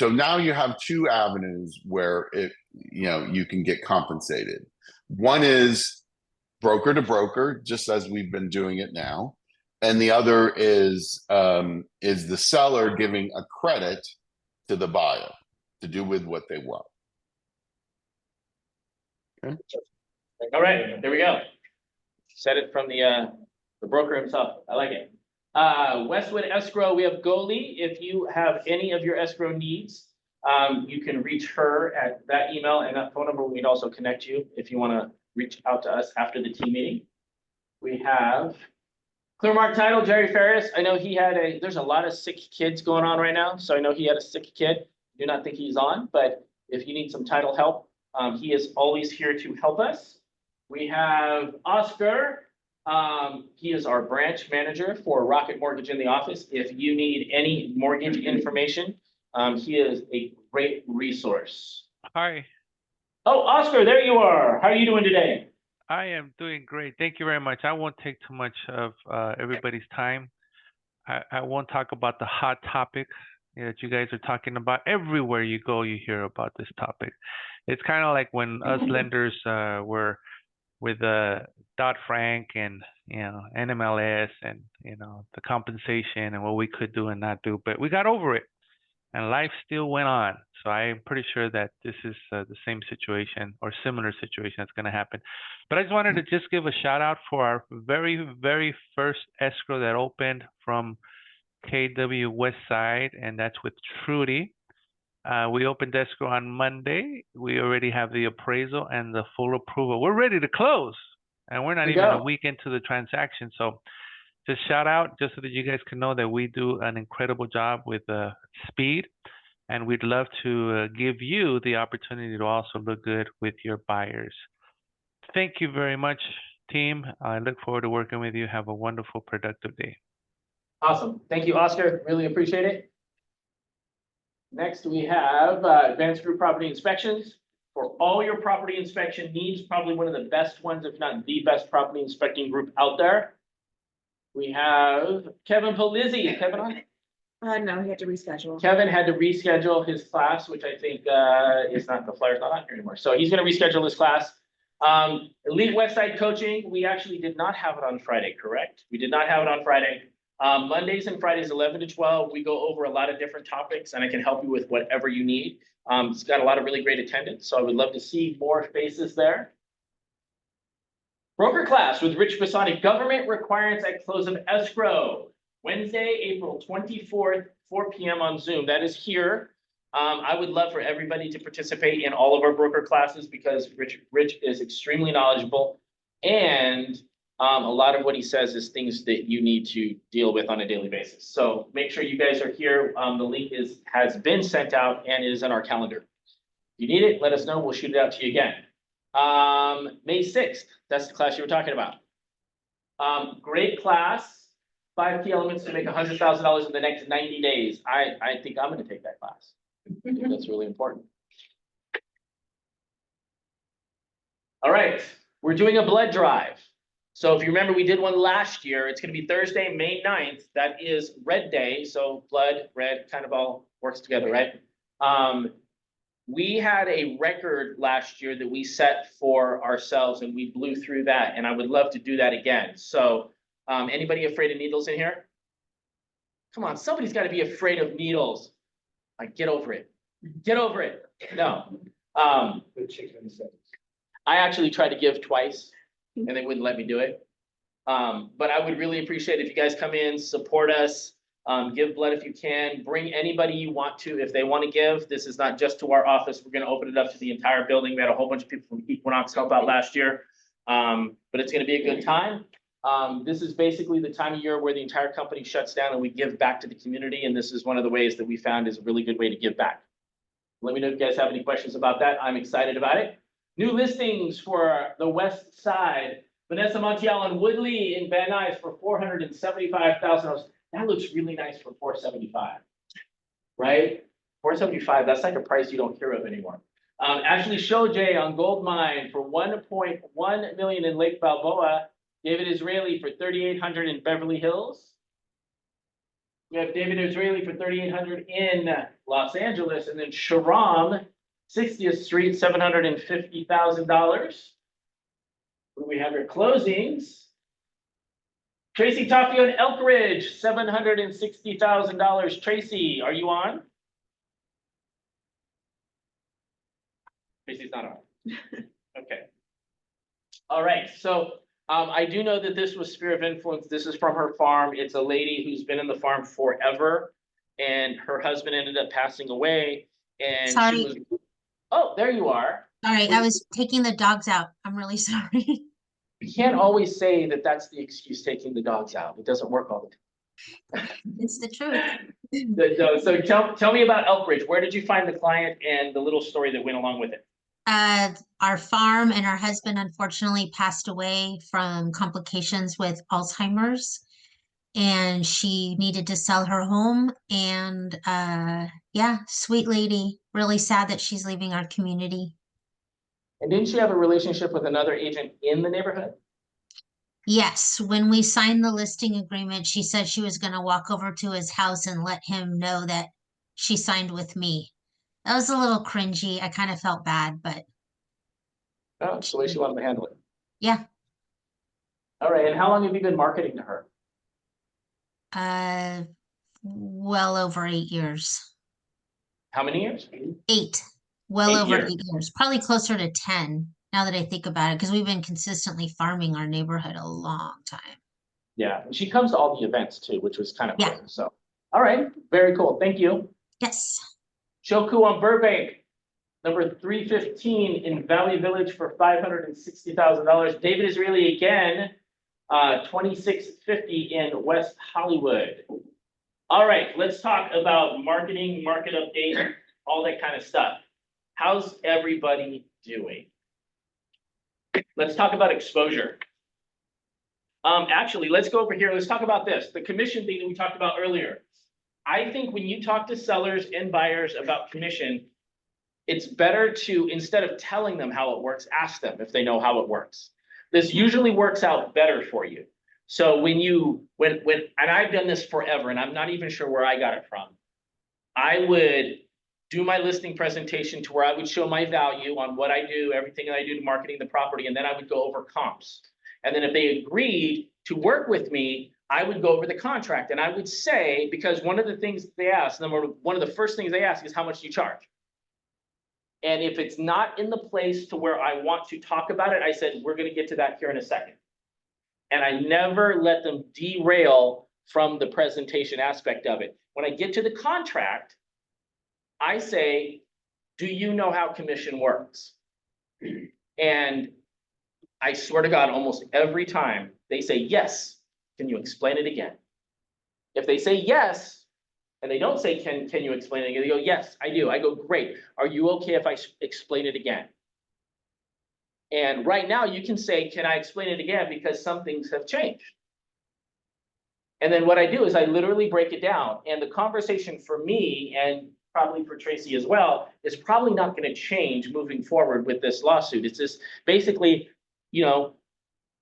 now you have two avenues where you can get compensated. One is broker to broker, just as we've been doing it now, and the other is the seller giving a credit to the buyer to do with what they want. Okay. All right, there we go. Said it from the broker himself. I like it. Westwood Escrow, we have Goalie. If you have any of your escrow needs, you can reach her at that email and that phone number. We'd also connect you if you want to reach out to us after the team meeting. We have Clearmark Title, Jerry Ferris. I know there's a lot of sick kids going on right now. So I know he had a sick kid. Do not think he's on, but if you need some title help, he is always here to help us. We have Oscar. He is our branch manager for Rocket Mortgage in the office. If you need any mortgage information, he is a great resource. Hi, Oh, Oscar, there you are. How are you doing today? I am doing great. Thank you very much. I won't take too much of everybody's time. I won't talk about the hot topics that you guys are talking about. Everywhere you go, you hear about this topic. It's kind of like when us lenders were with Dodd-Frank and NMLS and the compensation and what we could do and not do, but we got over it, and life still went on. So I'm pretty sure that this is the same situation or similar situation that's going to happen. But I just wanted to just give a shout out for our very, very first escrow that opened from KW Westside, and that's with Trudy. We opened escrow on Monday. We already have the appraisal and the full approval. We're ready to close, and we're not even a week into the transaction. So just shout out just so that you guys can know that we do an incredible job with speed, and we'd love to give you the opportunity to also look good with your buyers. Thank you very much, team. I look forward to working with you. Have a wonderful, productive day. Awesome. Thank you, Oscar. Really appreciate it. Next, we have Advanced Group Property Inspections. For all your property inspection needs, probably one of the best ones, if not the best property inspecting group out there. We have Kevin Polizzi. Kevin on? No, he had to reschedule. Kevin had to reschedule his class, which I think is not, the flyer's not on here anymore. So he's going to reschedule his class. Elite Westside Coaching, we actually did not have it on Friday, correct? We did not have it on Friday. Mondays and Fridays, 11 to 12, we go over a lot of different topics, and I can help you with whatever you need. It's got a lot of really great attendance, so I would love to see more faces there. Broker class with Rich Basani, government requirements at close of escrow. Wednesday, April 24th, 4 p.m. on Zoom. That is here. I would love for everybody to participate in all of our broker classes because Rich is extremely knowledgeable, and a lot of what he says is things that you need to deal with on a daily basis. So make sure you guys are here. The link has been sent out and is in our calendar. If you need it, let us know. We'll shoot it out to you again. May 6th, that's the class you were talking about. Great class. 5 key elements to make $100,000 in the next 90 days. I think I'm going to take that class. I think that's really important. All right, we're doing a blood drive. So if you remember, we did one last year. It's going to be Thursday, May 9th. That is Red Day. So blood, red, kind of all works together, right? We had a record last year that we set for ourselves, and we blew through that. And I would love to do that again. So anybody afraid of needles in here? Come on, somebody's got to be afraid of needles. Like, get over it. Get over it. No. The chicken says. I actually tried to give twice, and they wouldn't let me do it. But I would really appreciate if you guys come in, support us, give blood if you can, bring anybody you want to if they want to give. This is not just to our office. We're going to open it up to the entire building. We had a whole bunch of people from Equinox help out last year. But it's gonna be a good time. This is basically the time of year where the entire company shuts down and we give back to the community, and this is one of the ways that we found is a really good way to give back. Let me know if you guys have any questions about that. I'm excited about it. New listings for the West Side. Vanessa Montiel and Woodley in Van Nuys for $475,000. That looks really nice for $475. Right? $475, that's like a price you don't hear of anymore. Ashley Shojay on Gold Mine for $1.1 million in Lake Balboa. David Israeli for $3,800 in Beverly Hills. We have David Israeli for $3,800 in Los Angeles, and then Sharam, 60th Street, $750,000. We have your closings. Tracy Tafio in Elk Ridge, $760,000. Tracy, are you on? Tracy's not on. Okay. All right, so I do know that this was Sphere of Influence. This is from her farm. It's a lady who's been in the farm forever, and her husband ended up passing away. And Sorry. she was, oh, there you are. Sorry, I was taking the dogs out. I'm really sorry. You can't always say that that's the excuse, taking the dogs out. It doesn't work all the time. It's the truth. So tell me about Elk Ridge. Where did you find the client and the little story that went along with it? Our farm and our husband unfortunately passed away from complications with Alzheimer's. And she needed to sell her home. And yeah, sweet lady. Really sad that she's leaving our community. And didn't she have a relationship with another agent in the neighborhood? Yes, when we signed the listing agreement, she said she was going to walk over to his house and let him know that she signed with me. That was a little cringy. I kind of felt bad, but Oh, it's the way she wanted to handle it. yeah. All right, and how long have you been marketing to her? Well over 8 years. How many years? 8. Well 8 over years. 8 years. Probably closer to 10 now that I think about it, because we've been consistently farming our neighborhood a long time. Yeah, and she comes to all the events too, which was kind of Yeah. cool. So, all right, very cool. Thank you. Yes. Shoku on Burbank, number 315 in Valley Village for $560,000. David Israeli again, 2650 in West Hollywood. All right, let's talk about marketing, market update, all that kind of stuff. How's everybody doing? Let's talk about exposure. Actually, let's go over here. Let's talk about this, the commission thing that we talked about earlier. I think when you talk to sellers and buyers about commission, it's better to, instead of telling them how it works, ask them if they know how it works. This usually works out better for you. So when and I've done this forever, and I'm not even sure where I got it from. I would do my listing presentation to where I would show my value on what I do, everything that I do to marketing the property, and then I would go over comps. And then if they agreed to work with me, I would go over the contract, and I would say, because one of the things they ask, one of the first things they ask is how much do you charge? And if it's not in the place to where I want to talk about it, I said, we're gonna get to that here in a second. And I never let them derail from the presentation aspect of it. When I get to the contract, I say, do you know how commission works? And I swear to God, almost every time they say, yes, can you explain it again? If they say yes, and they don't say, can you explain it again? They go, yes, I do. I go, great. Are you okay if I explain it again? And right now you can say, can I explain it again? Because some things have changed. And then what I do is I literally break it down. And the conversation for me, and probably for Tracy as well, is probably not going to change moving forward with this lawsuit. It's just basically, you know,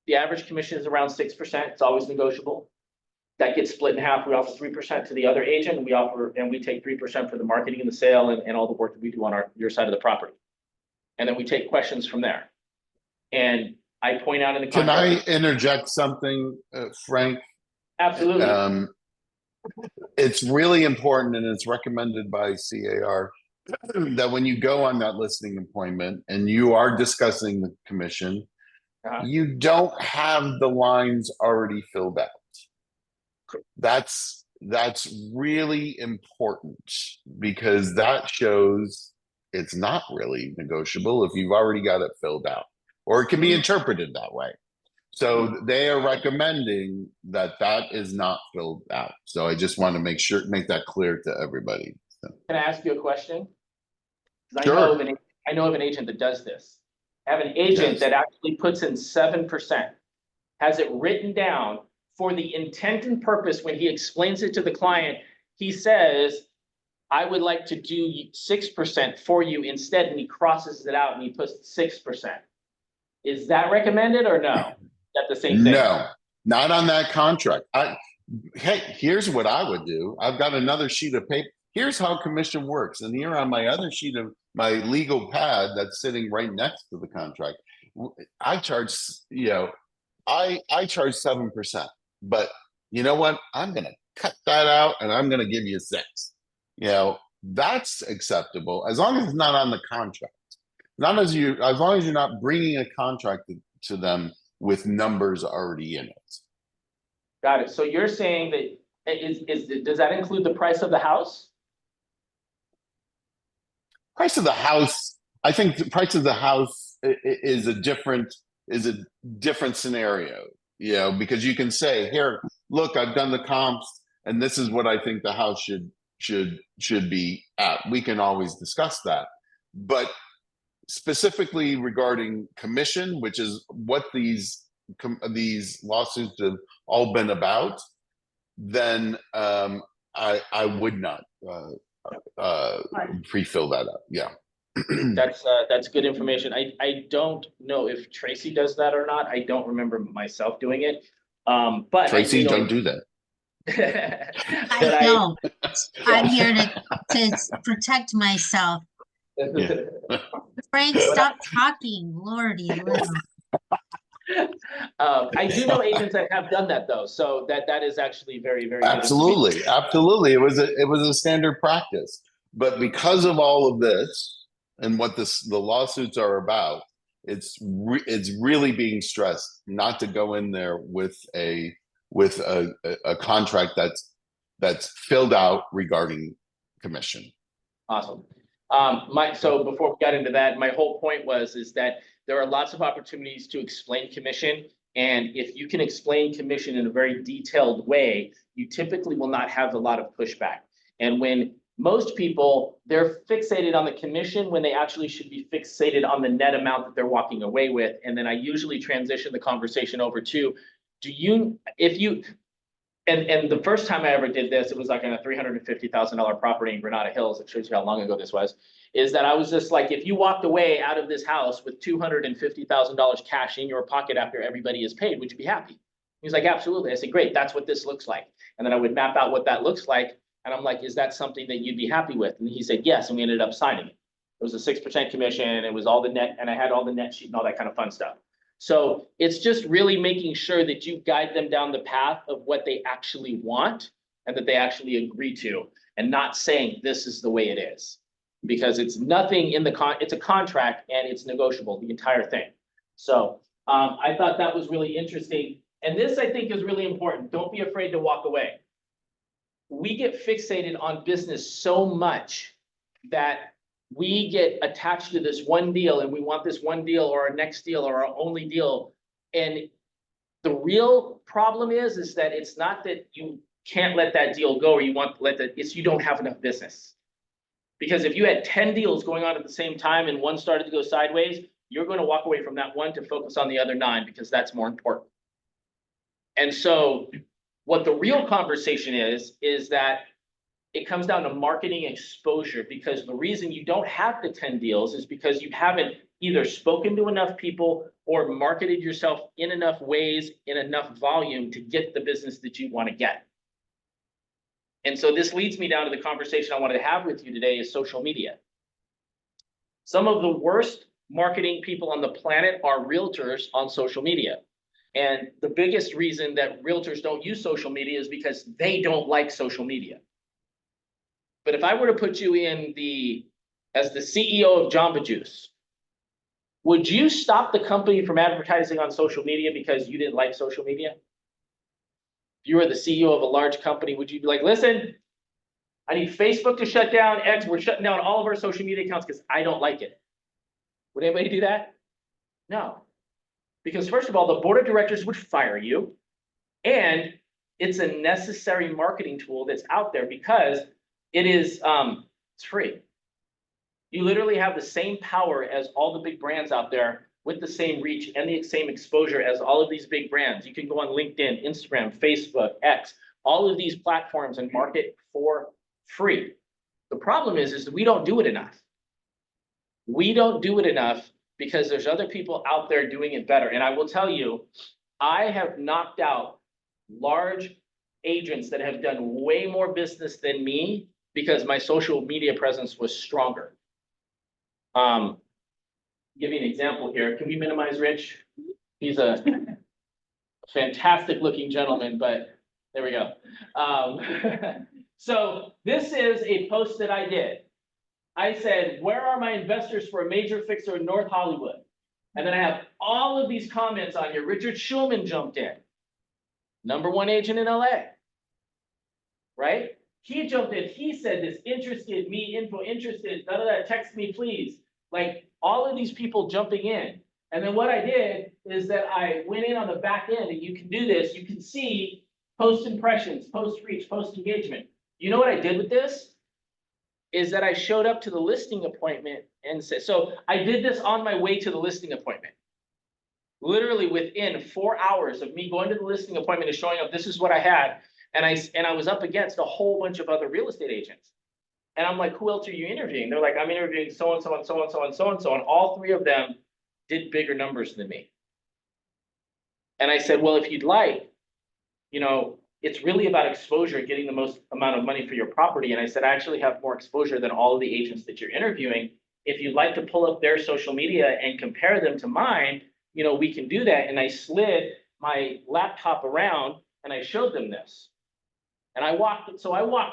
the average commission is around 6%. It's always negotiable. That gets split in half. We offer 3% to the other agent, and we take 3% for the marketing and the sale and all the work that we do on your side of the property. And then we take questions from there. And I point out in the Can I contract. interject something, Frank? Absolutely. It's really important, and it's recommended by CAR that when you go on that listing appointment and you are discussing the commission, you don't have the lines already filled out. That's really important, because that shows it's not really negotiable if you've already got it filled out, or it can be interpreted that way. So they are recommending that that is not filled out. So I just want to make that clear to everybody. Can I ask you a question? 'Cause Sure. I know of an agent that does this. I have an agent Yes. that actually puts in 7%, has it written down for the intent and purpose when he explains it to the client. He says, I would like to do 6% for you instead, and he crosses it out and he puts 6%. Is that recommended or no? That the same thing? No, not on that contract. Hey, here's what I would do. I've got another sheet of paper. Here's how commission works. And here on my other sheet of my legal pad that's sitting right next to the contract, I charge, I charge 7%. But you know what? I'm going to cut that out and I'm going to give you 6. That's acceptable as long as it's not on the contract. As long as you're not bringing a contract to them with numbers already in it. Got it. So you're saying that does that include the price of the house? Price of the house, I think the price of the house is a different scenario, because you can say, here, look, I've done the comps and this is what I think the house should be at. We can always discuss that. But specifically regarding commission, which is what these lawsuits have all been about, then I would not pre-fill that up. Yeah. That's good information. I don't know if Tracy does that or not. I don't remember myself doing it. But Tracy, don't do that. I don't. I'm here to protect myself. Yeah. Frank, stop talking, Lordy. I do know agents that have done that though, so that is actually very, very good. Absolutely. It was a standard practice, but because of all of this and what the lawsuits are about, it's really being stressed not to go in there with a contract that's filled out regarding commission. Awesome. So before we got into that, my whole point is that there are lots of opportunities to explain commission. And if you can explain commission in a very detailed way, you typically will not have a lot of pushback. And when most people, they're fixated on the commission when they actually should be fixated on the net amount that they're walking away with. And then I usually transition the conversation over to, and the first time I ever did this, it was like on a $350,000 property in Granada Hills. It shows you how long ago this was. Is that I was just like, if you walked away out of this house with $250,000 cash in your pocket after everybody is paid, would you be happy? He's like, absolutely. I said, great, that's what this looks like. And then I would map out what that looks like. And I'm like, is that something that you'd be happy with? And he said, yes. And we ended up signing it. It was a 6% commission. It was all the net, and I had all the net sheet and all that kind of fun stuff. So it's just really making sure that you guide them down the path of what they actually want and that they actually agree to, and not saying this is the way it is, because it's nothing in it's a contract and it's negotiable, the entire thing. So I thought that was really interesting. And this, I think, is really important. Don't be afraid to walk away. We get fixated on business so much that we get attached to this one deal and we want this one deal or our next deal or our only deal. And the real problem is that it's not that you can't let that deal go or you want to let that, it's you don't have enough business. Because if you had 10 deals going on at the same time and one started to go sideways, you're going to walk away from that one to focus on the other 9 because that's more important. And so what the real conversation is that it comes down to marketing exposure, because the reason you don't have the 10 deals is because you haven't either spoken to enough people or marketed yourself in enough ways, in enough volume to get the business that you want to get. And so this leads me down to the conversation I wanted to have with you today is social media. Some of the worst marketing people on the planet are realtors on social media. And the biggest reason that realtors don't use social media is because they don't like social media. But if I were to put you as the CEO of Jamba Juice, would you stop the company from advertising on social media because you didn't like social media? If you were the CEO of a large company, would you be like, listen, I need Facebook to shut down, X, we're shutting down all of our social media accounts because I don't like it. Would anybody do that? No. Because first of all, the board of directors would fire you. And it's a necessary marketing tool that's out there because it is, it's free. You literally have the same power as all the big brands out there with the same reach and the same exposure as all of these big brands. You can go on LinkedIn, Instagram, Facebook, X, all of these platforms and market for free. The problem is that we don't do it enough. We don't do it enough because there's other people out there doing it better. And I will tell you, I have knocked out large agents that have done way more business than me because my social media presence was stronger. Give you an example here. Can we minimize Rich? He's a fantastic looking gentleman, but there we go. So this is a post that I did. I said, where are my investors for a major fixer in North Hollywood? And then I have all of these comments on here. Richard Schulman jumped in. #1 agent in LA. Right? He jumped in. He said this, interested, me, info, interested, text me, please. Like all of these people jumping in. And then what I did is that I went in on the back end, and you can do this. You can see post impressions, post reach, post engagement. You know what I did with this? Is that I showed up to the listing appointment and said, so I did this on my way to the listing appointment. Literally within 4 hours of me going to the listing appointment and showing up, this is what I had. And I was up against a whole bunch of other real estate agents. And I'm like, who else are you interviewing? They're like, I'm interviewing so-and-so and so-and-so and so-and-so. And all 3 of them did bigger numbers than me. And I said, well, if you'd like, it's really about exposure, getting the most amount of money for your property. And I said, I actually have more exposure than all of the agents that you're interviewing. If you'd like to pull up their social media and compare them to mine, we can do that. And I slid my laptop around and I showed them this. And I walked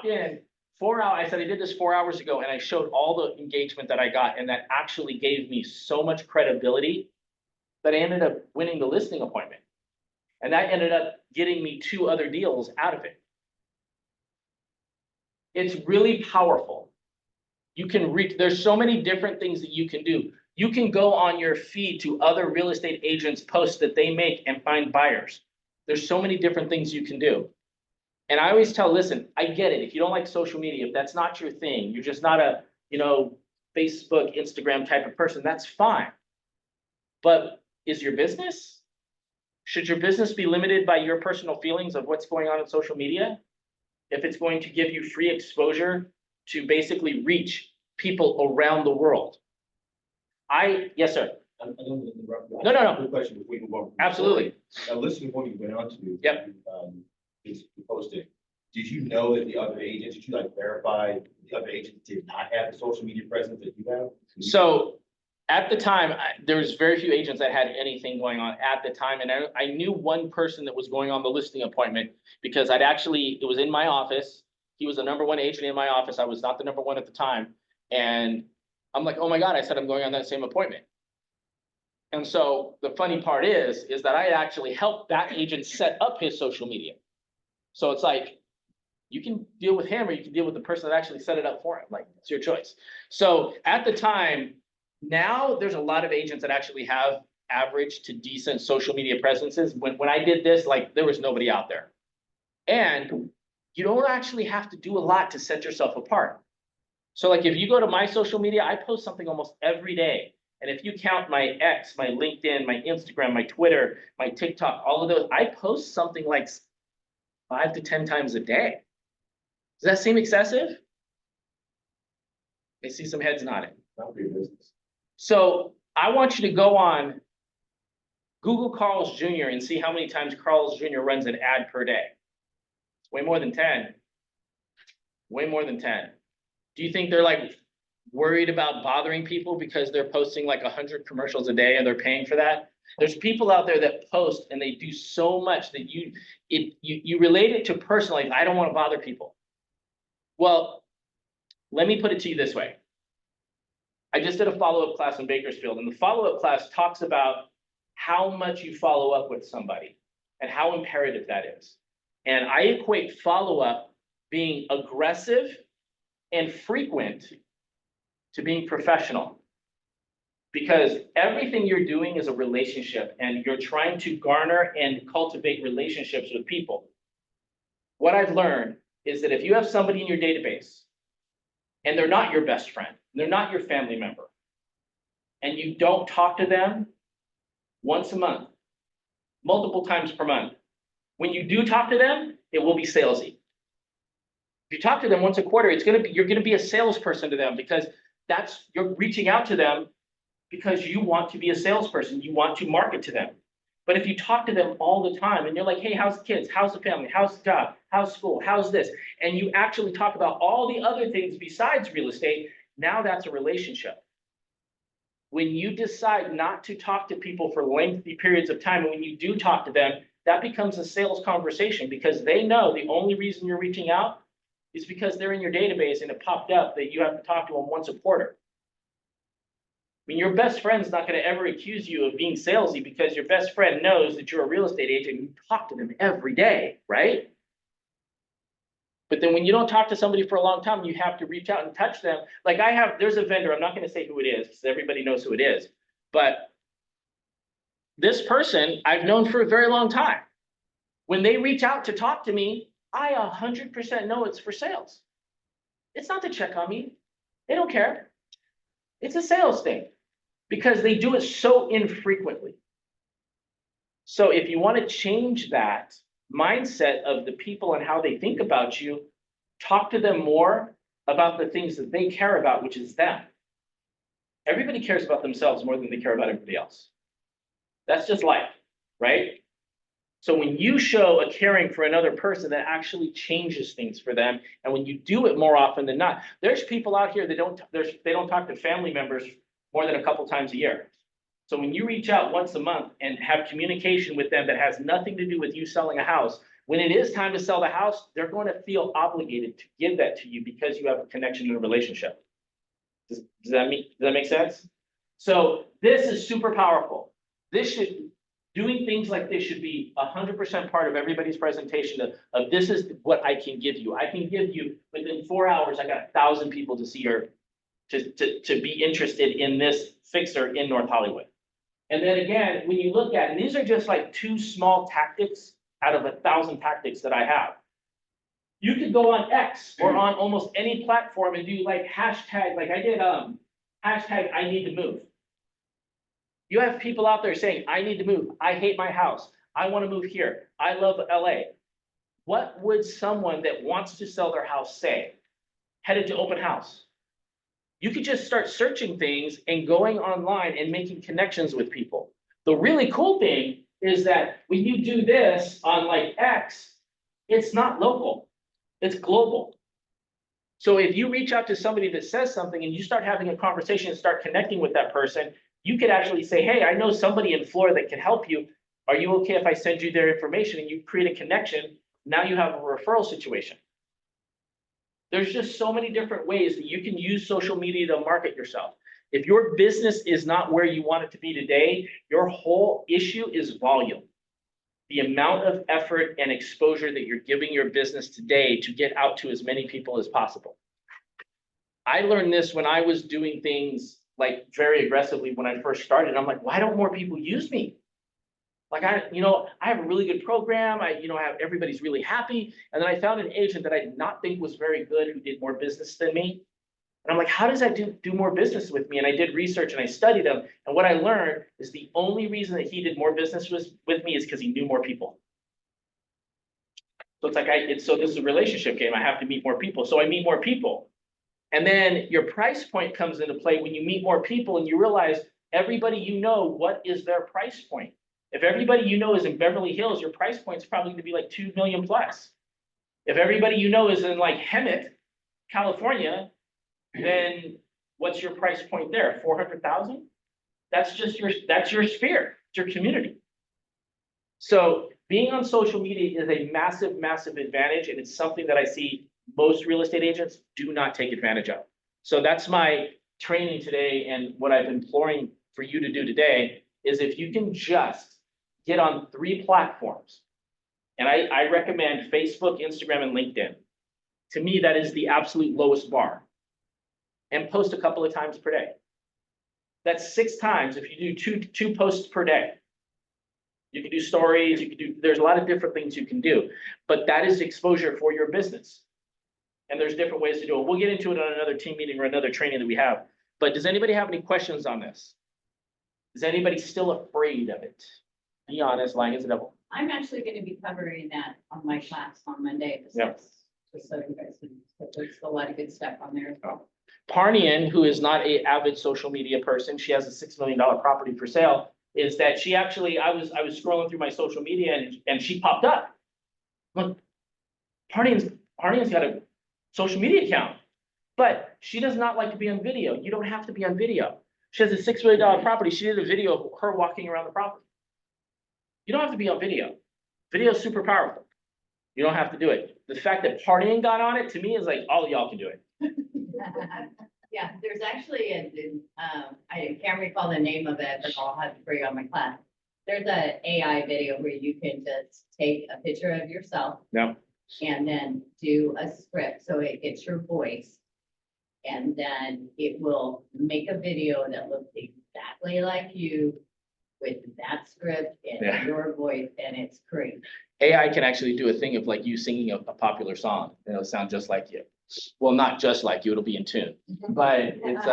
in 4 hours. I said, I did this 4 hours ago, and I showed all the engagement that I got. And that actually gave me so much credibility that I ended up winning the listing appointment. And that ended up getting me 2 other deals out of it. It's really powerful. You can reach, there's so many different things that you can do. You can go on your feed to other real estate agents' posts that they make and find buyers. There's so many different things you can do. And I always tell, listen, I get it. If you don't like social media, if that's not your thing, you're just not a, Facebook, Instagram type of person, that's fine. But is your business? Should your business be limited by your personal feelings of what's going on in social media? If it's going to give you free exposure to basically reach people around the world. Yes, sir. I don't want to interrupt you. No. Quick question before we move on. Absolutely. Now, listening to what you went on to. Yep. Is posted. Did you know that the other agents, did you verify the other agents did not have the social media presence that you have? So at the time, there was very few agents that had anything going on at the time. And I knew one person that was going on the listing appointment because it was in my office. He was the #1 agent in my office. I was not the #1 at the time. And I'm like, oh my God, I said I'm going on that same appointment. And so the funny part is that I actually helped that agent set up his social media. So it's like, you can deal with him or you can deal with the person that actually set it up for him. Like, it's your choice. So at the time, now there's a lot of agents that actually have average to decent social media presences. When I did this, there was nobody out there. And you don't actually have to do a lot to set yourself apart. So if you go to my social media, I post something almost every day. And if you count my X, my LinkedIn, my Instagram, my Twitter, my TikTok, all of those, I post something like 5 to 10 times a day. Does that seem excessive? I see some heads nodding. Not for your business. So I want you to go on Google Carl's Jr. and see how many times Carl's Jr. runs an ad per day. It's way more than 10. Way more than 10. Do you think they're worried about bothering people because they're posting 100 commercials a day and they're paying for that? There's people out there that post and they do so much that you relate it to personally. I don't want to bother people. Well, let me put it to you this way. I just did a follow-up class in Bakersfield, and the follow-up class talks about how much you follow up with somebody and how imperative that is. And I equate follow-up being aggressive and frequent to being professional. Because everything you're doing is a relationship and you're trying to garner and cultivate relationships with people. What I've learned is that if you have somebody in your database and they're not your best friend, they're not your family member, and you don't talk to them once a month, multiple times per month, when you do talk to them, it will be salesy. If you talk to them once a quarter, you're gonna be a salesperson to them because you're reaching out to them because you want to be a salesperson, you want to market to them. But if you talk to them all the time and you're like, hey, how's the kids? How's the family? How's the job? How's school? How's this? And you actually talk about all the other things besides real estate, now that's a relationship. When you decide not to talk to people for lengthy periods of time, and when you do talk to them, that becomes a sales conversation because they know the only reason you're reaching out is because they're in your database and it popped up that you have to talk to them once a quarter. I mean, your best friend's not gonna ever accuse you of being salesy because your best friend knows that you're a real estate agent and you talk to them every day, right? But then when you don't talk to somebody for a long time, you have to reach out and touch them. Like there's a vendor, I'm not gonna say who it is, because everybody knows who it is. But this person I've known for a very long time. When they reach out to talk to me, I 100% know it's for sales. It's not to check on me. They don't care. It's a sales thing because they do it so infrequently. So if you want to change that mindset of the people and how they think about you, talk to them more about the things that they care about, which is them. Everybody cares about themselves more than they care about everybody else. That's just life, right? So when you show a caring for another person, that actually changes things for them. And when you do it more often than not, there's people out here that they don't talk to family members more than a couple times a year. So when you reach out once a month and have communication with them that has nothing to do with you selling a house, when it is time to sell the house, they're going to feel obligated to give that to you because you have a connection in a relationship. Does that make sense? So this is super powerful. Doing things like this should be 100% part of everybody's presentation of this is what I can give you. I can give you within 4 hours, I got 1,000 people to see to be interested in this fixer in North Hollywood. And then again, when you look at it, these are just like 2 small tactics out of 1,000 tactics that I have. You could go on X or on almost any platform and do like hashtag, like I did hashtag I need to move. You have people out there saying, I need to move. I hate my house. I want to move here. I love LA. What would someone that wants to sell their house say? Headed to open house. You could just start searching things and going online and making connections with people. The really cool thing is that when you do this on like X, it's not local, it's global. So if you reach out to somebody that says something and you start having a conversation and start connecting with that person, you could actually say, hey, I know somebody in Florida that can help you. Are you okay if I send you their information? And you create a connection. Now you have a referral situation. There's just so many different ways that you can use social media to market yourself. If your business is not where you want it to be today, your whole issue is volume. The amount of effort and exposure that you're giving your business today to get out to as many people as possible. I learned this when I was doing things like very aggressively when I first started. I'm like, why don't more people use me? Like I have a really good program. Everybody's really happy. And then I found an agent that I did not think was very good who did more business than me. And I'm like, how does that do more business with me? And I did research and I studied him. And what I learned is the only reason that he did more business with me is because he knew more people. So it's like so this is a relationship game. I have to meet more people. So I meet more people. And then your price point comes into play when you meet more people and you realize everybody you know, what is their price point? If everybody you know is in Beverly Hills, your price point is probably going to be like 2 million plus. If everybody you know is in like Hemet, California, then what's your price point there? 400,000? That's your sphere, it's your community. So being on social media is a massive, massive advantage, and it's something that I see most real estate agents do not take advantage of. So that's my training today, and what I'm imploring for you to do today is if you can just get on 3 platforms, and I recommend Facebook, Instagram, and LinkedIn. To me, that is the absolute lowest bar. And post a couple of times per day. That's 6 times if you do two posts per day. You can do stories, you can do, there's a lot of different things you can do, but that is exposure for your business. And there's different ways to do it. We'll get into it on another team meeting or another training that we have. But does anybody have any questions on this? Is anybody still afraid of it? Be honest, lying is the devil. I'm actually gonna be covering that on my class on Monday. Yep. Just so you guys can, there's a lot of good stuff on there as well. Parnian, who is not a avid social media person, she has a $6 million property for sale, is that she actually, I was scrolling through my social media and she popped up. Look, Parnian's got a social media account, but she does not like to be on video. You don't have to be on video. She has a $6 million property. She did a video of her walking around the property. You don't have to be on video. Video is super powerful. You don't have to do it. The fact that Parnian got on it, to me, is like, all of y'all can do it. Yeah, there's actually I can't recall the name of it, but I'll have to bring on my class. There's an AI video where you can just take a picture of yourself. Yeah. And then do a script, so it gets your voice. And then it will make a video that looks exactly like you with that script and Yeah. your voice, and it's great. AI can actually do a thing of like you singing a popular song, and it'll sound just like you. Well, not just like you, it'll be in tune. But it's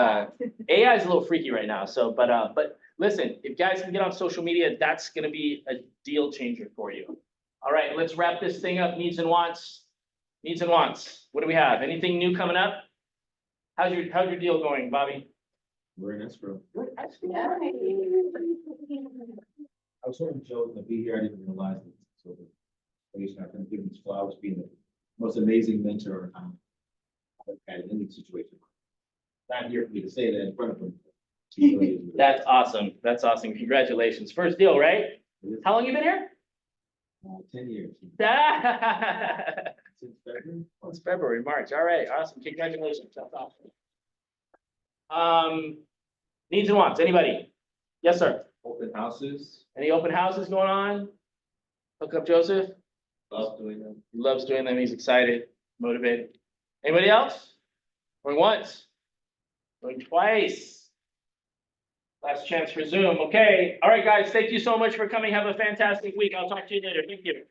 AI is a little freaky right now. So, but listen, if guys can get on social media, that's gonna be a deal changer for you. All right, let's wrap this thing up. Needs and wants. Needs and wants. What do we have? Anything new coming up? How's your deal going, Bobby? We're in escrow. Yeah. I was hoping Joe was gonna be here, I didn't realize it, so. I guess I'm gonna give him his flowers, being the most amazing mentor I've had in any situation. Not here for me to say that in front of him. He really is. That's awesome. That's awesome. Congratulations. First deal, right? How long you been here? 10 years. It's Since February. February, March. All right, awesome. Congratulations. That's awesome. Needs and wants. Anybody? Yes, sir. Open houses, Any open houses going on? Hook up Joseph. love doing them. He loves doing them. He's excited, motivated. Anybody else? Going once? Going twice? Last chance for Zoom. Okay. All right, guys. Thank you so much for coming. Have a fantastic week. I'll talk to you later. Thank you.